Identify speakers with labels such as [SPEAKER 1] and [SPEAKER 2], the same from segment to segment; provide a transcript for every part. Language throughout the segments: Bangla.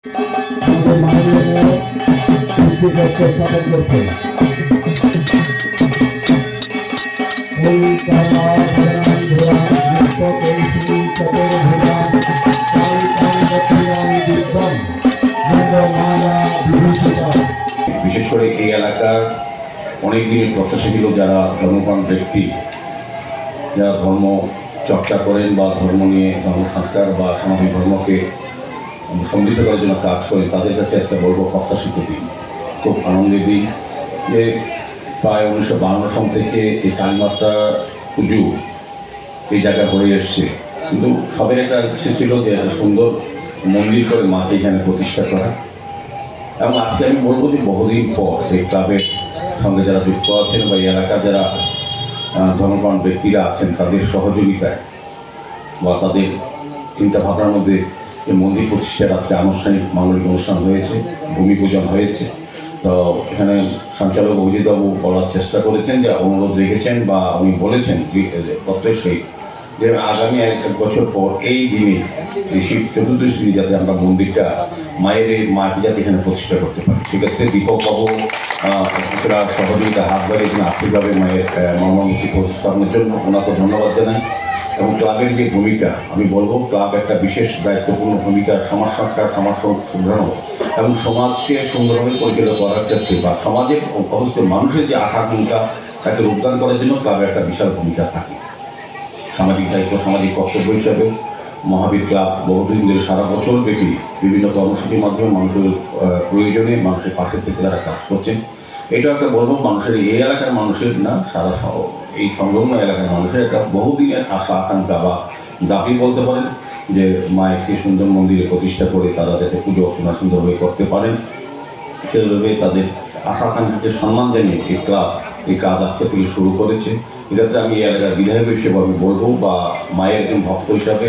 [SPEAKER 1] বিশেষ করে এই এলাকার অনেক দিনের প্রত্যাশা ছিল যারা ধর্মপ্রাণ ব্যক্তি, যারা ধর্ম চর্চা করেন বা ধর্ম নিয়ে ধর্ম সংস্কার বা সামাজিক ধর্মকে সমৃদ্ধ করার জন্য কাজ করেন, তাদের কাছে একটা বড় প্রত্যাশিত দিন, খুব আনন্দের দিন যে প্রায় 1952 সাল থেকে এই কালীমাতা পুজো এই জায়গায় হয়ে এসছে। কিন্তু সবের একটা ইচ্ছে ছিল যে একটা সুন্দর মন্দির করে মাকে এখানে প্রতিষ্ঠা করা। এবং আজকে আমি বলবো যে বহুদিন পর এই ক্লাবের সঙ্গে যারা যুক্ত আছেন বা এই এলাকার যারা ধর্মপ্রাণ ব্যক্তিরা আছেন তাদের সহযোগিতায় বা তাদের চিন্তাভাবনার মধ্যে এই মন্দির প্রতিষ্ঠার আজকে আনুষ্ঠানিক মাঙ্গলিক অনুষ্ঠান হয়েছে, ভূমি পূজন হয়েছে। তো এখানে সঞ্চালক অভিজিৎবাবু বলার চেষ্টা করেছেন, যে অনুরোধ রেখেছেন বা উনি বলেছেন পত্রের সহিত যে আগামী এক বছর পর এই দিনে এই শিব চতুর্দশী দিনে যাতে আমরা মন্দিরটা মাকে যাতে এখানে প্রতিষ্ঠা করতে পারি। সেক্ষেত্রে দীপকবাবু সহযোগিতা হাত বাড়িয়েছেন আর্থিকভাবে মায়ের মর্মমূর্তি প্রতিস্থাপনের জন্য, ওনাকে ধন্যবাদ জানাই। এবং ক্লাবের যে ভূমিকা, আমি বলবো ক্লাব একটা বিশেষ দায়িত্বপূর্ণ ভূমিকা সমাজ সংস্কার, সমাজ শুধরানো এবং সমাজকে সুন্দরভাবে পরিচালিত করার ক্ষেত্রে বা সমাজের অবস্থ মানুষের যে আকাঙ্ক্ষা তাকে রূপদান করার জন্য ক্লাবের একটা বিশাল ভূমিকা থাকে। সামাজিক দায়িত্ব, সামাজিক কর্তব্য হিসাবে মহাবীর ক্লাব বহুদিন ধরে সারা বছর ব্যাপী বিভিন্ন কর্মসূচির মাধ্যমে মানুষের প্রয়োজনে মানুষের পাশে থেকে তারা কাজ করছেন। এটা একটা বলবো মানুষের এই এলাকার মানুষের না, সারা এই সংলগ্ন এলাকার মানুষের একটা বহুদিনের আশা আকাঙ্ক্ষা বা দাবি বলতে পারেন, যে মায়ের সুন্দর মন্দিরে প্রতিষ্ঠা করে তারা যাতে পুজো অর্চনা সুন্দরভাবে করতে পারেন। সেভাবে তাদের আশা আকাঙ্ক্ষাকে সম্মান জানিয়ে এই ক্লাব এই কাজ আজকে থেকে শুরু করেছে। এটাতে আমি এই এলাকার বিধায়ক হিসেবে আমি বলবো বা মায়ের একজন ভক্ত হিসাবে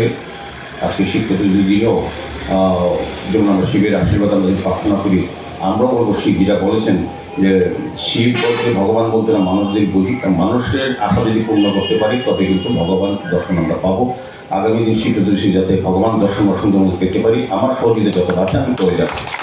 [SPEAKER 1] আজকে শিব চতুর্দশী দিনেও যেমন আমরা শিবের আশীর্বাদ আমরা যদি প্রার্থনা করি, আমরাও বলবো শিব যেটা বলেছেন যে শিব বলতে ভগবান বলতে না, মানুষদের বুঝি, মানুষের আশা যদি পূর্ণ করতে পারি তবে কিন্তু ভগবান দর্শন আমরা পাবো। আগামী দিন শিব চতুর্দশী যাতে ভগবান দর্শন সুন্দর পেতে পারি, আমার সহযোগিতা যত আছে আমি করে যাচ্ছি।